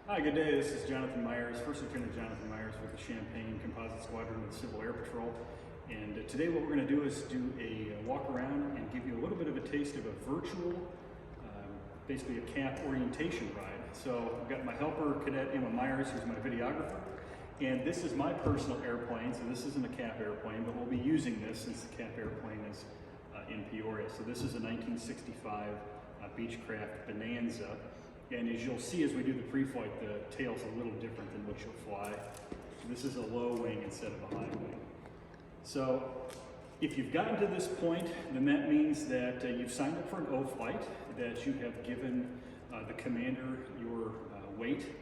Hi, good day. This is Jonathan Myers, First Lieutenant Jonathan Myers with the Champaign Composite Squadron of the Civil Air Patrol. And today what we're going to do is do a walk around and give you a little bit of a taste of a virtual, basically a CAP orientation ride. So I've got my helper, Cadet Emma Myers, who's my videographer. And this is my personal airplane, so this isn't a CAP airplane, but we'll be using this since the CAP airplane is in Peoria. So this is a 1965 Beechcraft Bonanza. And as you'll see as we do the pre-flight, the tail's a little different than what you'll fly. This is a low wing instead of a high wing. So if you've gotten to this point, then that means that you've signed up for an O flight, that you have given the commander your weight.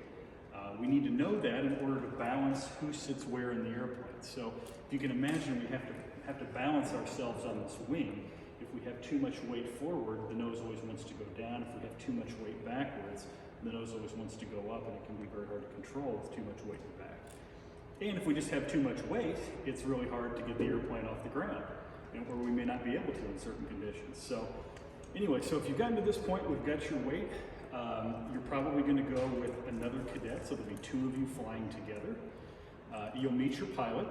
We need to know that in order to balance who sits where in the airplane. So if you can imagine, we have to balance ourselves on this wing. If we have too much weight forward, the nose always wants to go down. If we have too much weight backwards, the nose always wants to go up, and it can be very hard to control with too much weight in the back. And if we just have too much weight, it's really hard to get the airplane off the ground, or we may not be able to in certain conditions. So anyway, so if you've gotten to this point, we've got your weight. You're probably going to go with another cadet, so there'll be two of you flying together. You'll meet your pilot.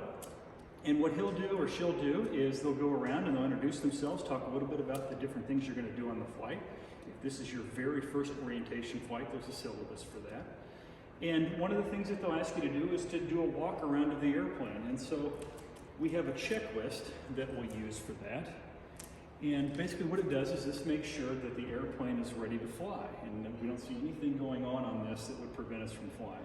And what he'll do or she'll do is they'll go around and they'll introduce themselves, talk a little bit about the different things you're going to do on the flight. If this is your very first orientation flight, there's a syllabus for that. And one of the things that they'll ask you to do is to do a walk around of the airplane. And so we have a checklist that we'll use for that. And basically what it does is this makes sure that the airplane is ready to fly and that we don't see anything going on this that would prevent us from flying.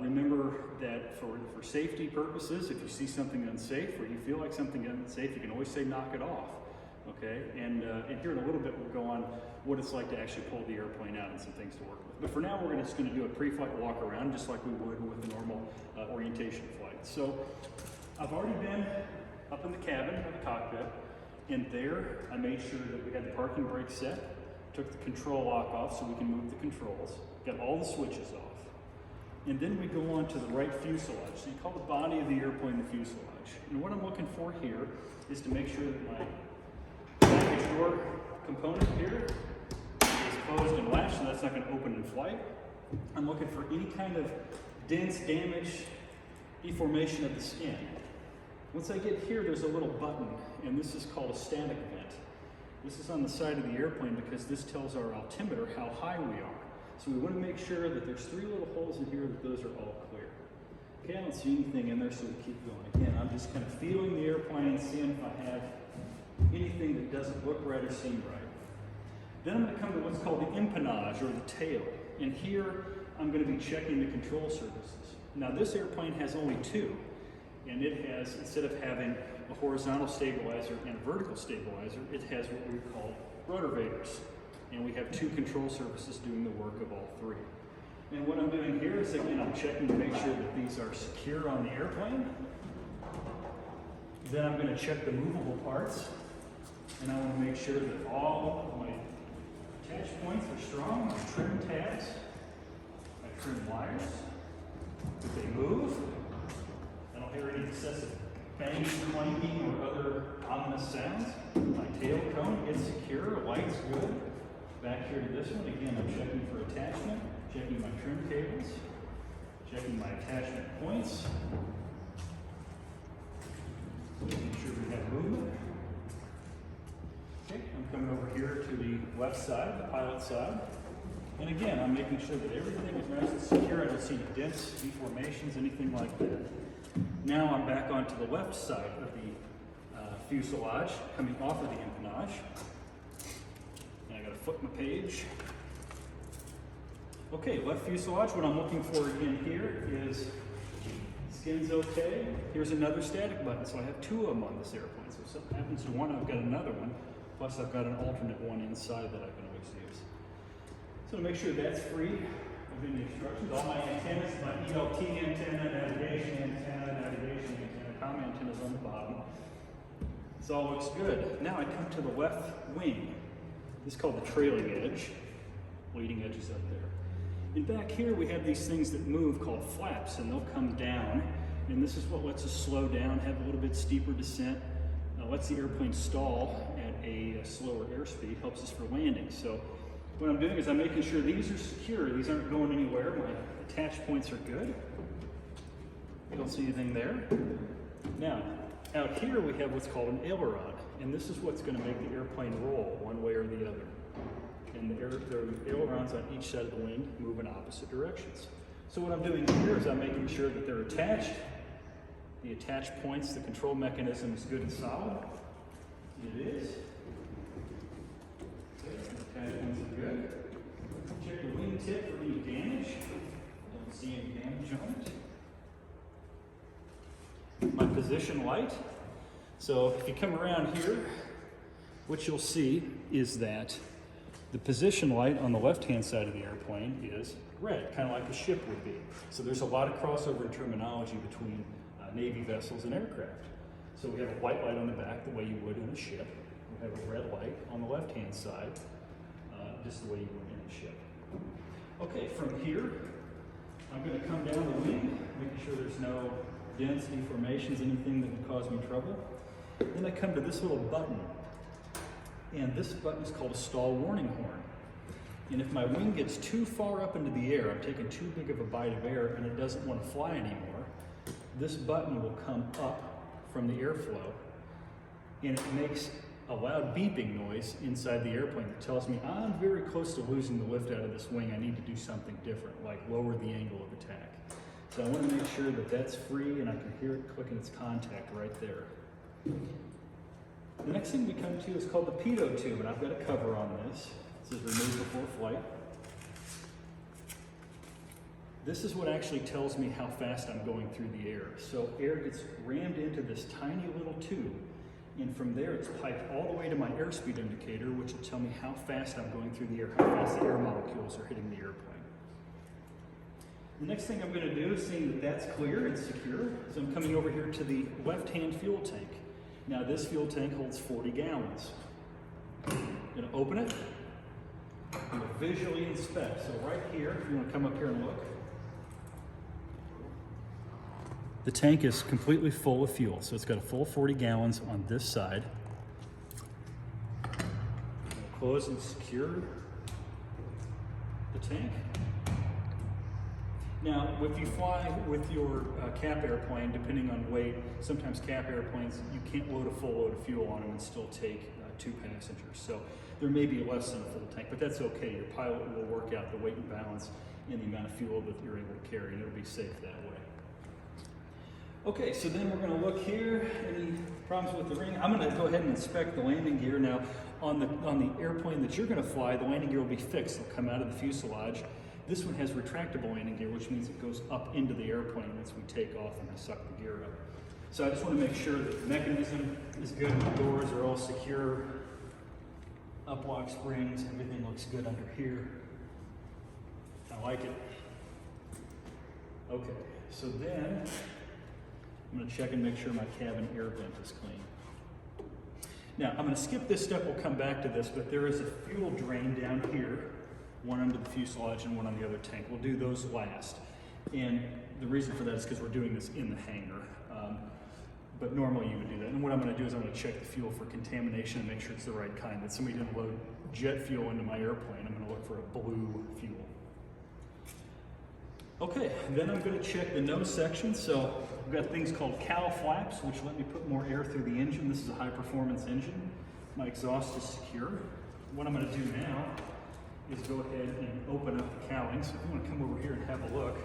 Remember that for safety purposes, if you see something unsafe or you feel like something unsafe, you can always say knock it off, okay? And here in a little bit we'll go on what it's like to actually pull the airplane out and some things to work with. But for now we're just going to do a pre-flight walk around just like we would with a normal orientation flight. So I've already been up in the cabin of the cockpit, and there I made sure that we had the parking brake set, took the control lock off so we can move the controls, got all the switches off. And then we go on to the right fuselage. So you call the body of the airplane the fuselage. And what I'm looking for here is to make sure that my package door component here is closed and latched, so that's not going to open in flight. I'm looking for any kind of dents, damage, deformation of the skin. Once I get here, there's a little button, and this is called a static vent. This is on the side of the airplane because this tells our altimeter how high we are. So we want to make sure that there's three little holes in here, that those are all clear. Okay, I don't see anything in there, so we keep going. Again, I'm just kind of feeling the airplane, seeing if I have anything that doesn't look right or seem right. Then I'm going to come to what's called the empennage, or the tail. And here, I'm going to be checking the control surfaces. Now this airplane has only two, and it has, instead of having a horizontal stabilizer and a vertical stabilizer, it has what we call rotorvators. And we have two control surfaces doing the work of all three. And what I'm doing here is, again, I'm checking to make sure that these are secure on the airplane. Then I'm going to check the movable parts. And I want to make sure that all of my attach points are strong, my trim tabs, my trim wires. If they move, I don't hear any excessive banging, clanking, or other ominous sounds. My tail cone gets secure, light's good. Back here to this one, again, I'm checking for attachment, checking my trim cables, checking my attachment points, making sure we have movement. Okay, I'm coming over here to the left side, the pilot side. And again, I'm making sure that everything is nice and secure. I don't see any dents, deformations, anything like that. Now I'm back onto the left side of the fuselage, coming off of the empennage. I gotta flip my page. Okay, left fuselage. What I'm looking for again here is skin's okay. Here's another static button, so I have two of them on this airplane. So if something happens to one, I've got another one. Plus I've got an alternate one inside that I can always use. So to make sure that's free of any obstructions, all my antennas, my ELT antenna, navigation antenna, comm antennas on the bottom. This all looks good. Now I come to the left wing. This is called the trailing edge. Leading edge is up there. And back here we have these things that move called flaps, and they'll come down. And this is what lets us slow down, have a little bit steeper descent, lets the airplane stall at a slower airspeed, helps us for landing. So what I'm doing is I'm making sure these are secure. These aren't going anywhere. My attach points are good. You don't see anything there. Now, out here we have what's called an aileron, and this is what's going to make the airplane roll one way or the other. And the ailerons on each side of the wing move in opposite directions. So what I'm doing here is I'm making sure that they're attached. The attach points, the control mechanism is good and solid. It is. Okay, the attach points are good. Check the wing tip for any damage. Don't see any damage on it. My position light. So if you come around here, what you'll see is that the position light on the left-hand side of the airplane is red, kind of like a ship would be. So there's a lot of crossover in terminology between Navy vessels and aircraft. So we have a white light on the back, the way you would in a ship. We have a red light on the left-hand side, just the way you would in a ship. Okay, from here, I'm going to come down the wing, making sure there's no dents, deformations, anything that would cause me trouble. Then I come to this little button, and this button is called a stall warning horn. And if my wing gets too far up into the air, I'm taking too big of a bite of air and it doesn't want to fly anymore, this button will come up from the airflow, and it makes a loud beeping noise inside the airplane that tells me I'm very close to losing the lift out of this wing. I need to do something different, like lower the angle of attack. So I want to make sure that that's free and I can hear it clicking its contact right there. The next thing we come to is called the pitot tube, and I've got a cover on this. This is removed before flight. This is what actually tells me how fast I'm going through the air. So air gets rammed into this tiny little tube, and from there it's piped all the way to my airspeed indicator, which will tell me how fast I'm going through the air, how fast the air molecules are hitting the airplane. The next thing I'm going to do, seeing that that's clear and secure, is I'm coming over here to the left-hand fuel tank. Now this fuel tank holds 40 gallons. I'm going to open it. I'm going to visually inspect. So right here, if you want to come up here and look, the tank is completely full of fuel. So it's got a full 40 gallons on this side. I'm going to close and secure the tank. Now, if you fly with your cap airplane, depending on weight, sometimes cap airplanes, you can't load a full load of fuel on them and still take 2 passengers. So there may be less than a full tank, but that's okay. Your pilot will work out the weight and balance in the amount of fuel that you're able to carry, and it'll be safe that way. Okay, so then we're going to look here. Any problems with the ring? I'm going to go ahead and inspect the landing gear. Now, on the airplane that you're going to fly, the landing gear will be fixed. It'll come out of the fuselage. This one has retractable landing gear, which means it goes up into the airplane once we take off and I suck the gear up. So I just want to make sure that the mechanism is good, the doors are all secure, uplock springs, everything looks good under here. I like it. Okay, so then I'm going to check and make sure my cabin air vent is clean. Now, I'm going to skip this step, we'll come back to this, but there is a fuel drain down here, one under the fuselage and one on the other tank. We'll do those last. And the reason for that is because we're doing this in the hangar. But normally you would do that. And what I'm going to do is I'm going to check the fuel for contamination and make sure it's the right kind, that somebody didn't load jet fuel into my airplane. I'm going to look for a blue fuel. Okay, then I'm going to check the nose section. So we've got things called cowl flaps, which let me put more air through the engine. This is a high performance engine. My exhaust is secure. What I'm going to do now is go ahead and open up the cowling. So if you want to come over here and have a look.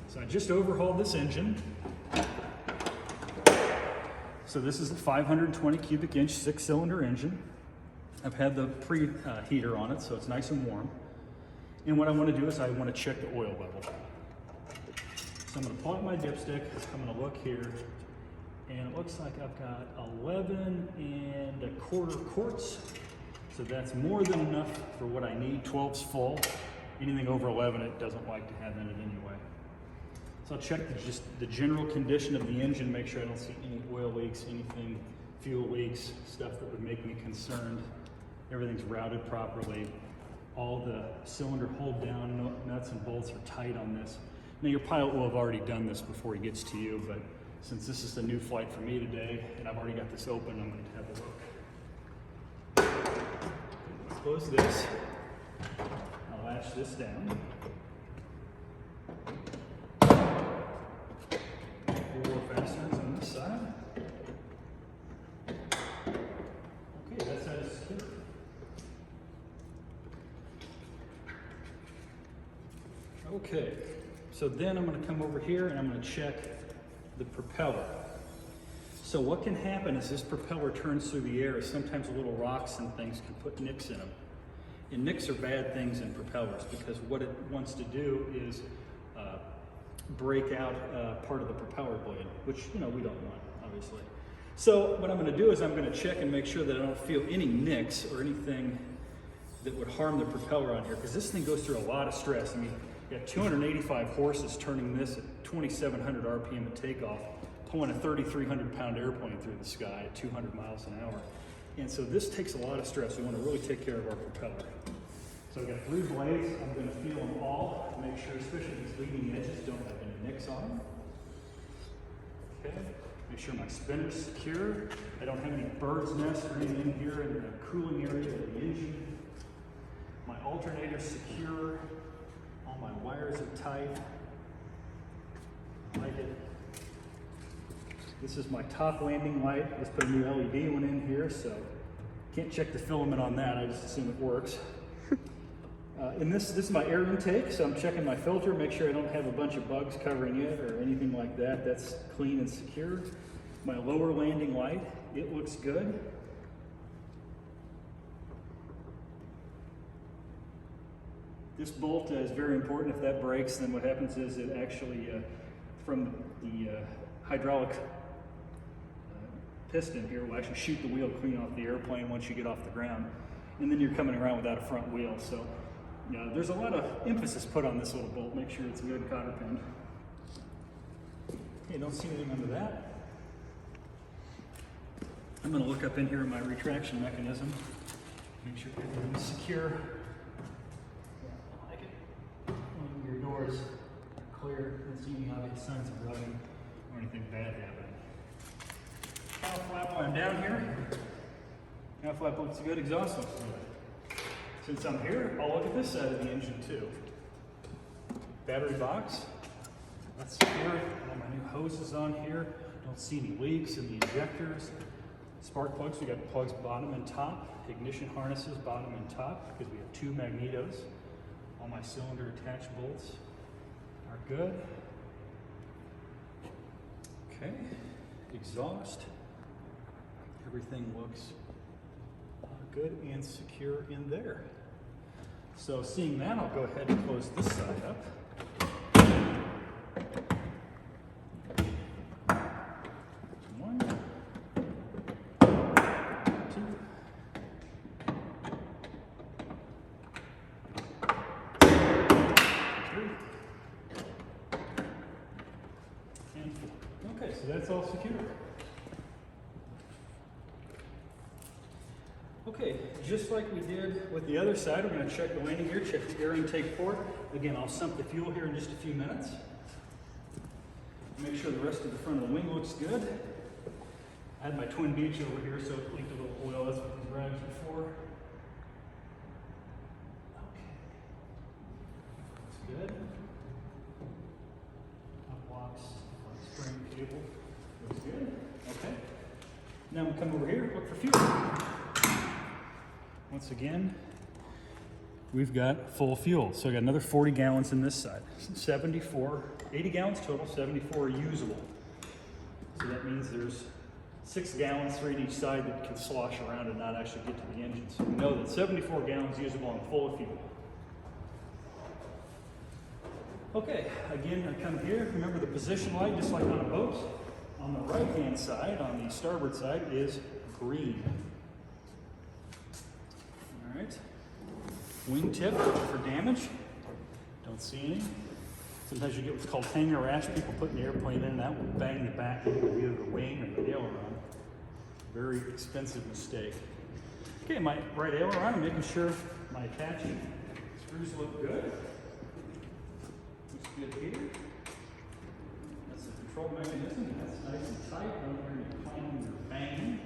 So I just overhauled this engine. So this is a 520 cubic inch 6-cylinder engine. I've had the preheater on it, so it's nice and warm. And what I want to do is I want to check the oil level. So I'm going to pull out my dipstick. I'm going to look here, and it looks like I've got 11¼ quarts. So that's more than enough for what I need. 12's full. Anything over 11 it doesn't like to have in it anyway. So I'll check just the general condition of the engine, make sure I don't see any oil leaks, anything, fuel leaks, stuff that would make me concerned. Everything's routed properly. All the cylinder hold down nuts and bolts are tight on this. Now your pilot will have already done this before he gets to you, but since this is a new flight for me today and I've already got this open, I'm going to have a look. Close this. I'll latch this down. 4 fasteners on this side. Okay, that side is secure. Okay, so then I'm going to come over here and I'm going to check the propeller. So what can happen is this propeller turns through the air. Sometimes little rocks and things can put nicks in them. And nicks are bad things in propellers because what it wants to do is break out part of the propeller blade, which we don't want, obviously. So what I'm going to do is I'm going to check and make sure that I don't feel any nicks or anything that would harm the propeller on here, because this thing goes through a lot of stress. I mean, you got 285 horses turning this at 2,700 RPM at takeoff, pulling a 3,300 pound airplane through the sky at 200 miles an hour. And so this takes a lot of stress. We want to really take care of our propeller. So I've got 3 blades. I'm going to feel them all, make sure, especially these leading edges, don't have any nicks on them. Okay, make sure my spinner's secure. I don't have any bird's nest or anything here in the cooling area of the engine. My alternator's secure. All my wires are tight. I like it. This is my top landing light. Let's put a new LED one in here, so can't check the filament on that. I just assume it works. And this is my air intake, so I'm checking my filter, make sure I don't have a bunch of bugs covering it or anything like that. That's clean and secure. My lower landing light, it looks good. This bolt is very important. If that breaks, then what happens is it actually, from the hydraulic piston here, will actually shoot the wheel clean off the airplane once you get off the ground. And then you're coming around without a front wheel. So there's a lot of emphasis put on this little bolt. Make sure it's a good cotter pin. Okay, don't see anything under that. I'm going to look up in here in my retraction mechanism. Make sure everything's secure. I like it. When your doors are clear, don't see any obvious signs of rubbing or anything bad happening. Cowl flap while I'm down here. Cowl flap looks good, exhaust looks good. Since I'm here, I'll look at this side of the engine too. Battery box, that's secure. All my new hoses on here. Don't see any leaks in the injectors. Spark plugs, we got plugs bottom and top. Ignition harnesses bottom and top because we have 2 magnetos. All my cylinder attached bolts are good. Okay, exhaust. Everything looks good and secure in there. So seeing that, I'll go ahead and close this side up. One, 2, 3, and 4. Okay, so that's all secure. Okay, just like we did with the other side, we're going to check the landing gear, check the air intake port. Again, I'll sump the fuel here in just a few minutes. Make sure the rest of the front of the wing looks good. I had my twin beach over here, so it leaked a little oil. That's what these rags are for. Okay, looks good. Top blocks, spring cable, looks good. Okay, now we'll come over here, look for fuel. Once again, we've got full fuel. So I got another 40 gallons in this side. 80 gallons total, 74 are usable. So that means there's 6 gallons, 3 on each side that can slosh around and not actually get to the engine. So we know that 74 gallons usable and full of fuel. Okay, again, I come here. Remember the position light, just like on a boat. On the right-hand side, on the starboard side, is green. All right, wingtip for damage. Don't see any. Sometimes you get what's called hanger rash. People putting the airplane in and that will bang the back end of either the wing or the aileron. Very expensive mistake. Okay, my right aileron, I'm making sure my attaching screws look good. Looks good here. That's the control mechanism. That's nice and tight. Don't hear any clanging or banging.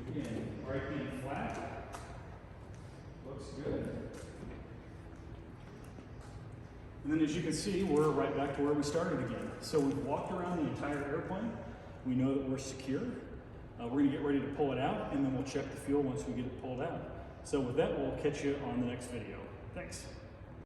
Again, right hand flat. Looks good. And then as you can see, we're right back to where we started again. So we've walked around the entire airplane. We know that we're secure. We're gonna get ready to pull it out, and then we'll check the fuel once we get it pulled out. So with that, we'll catch you on the next video. Thanks.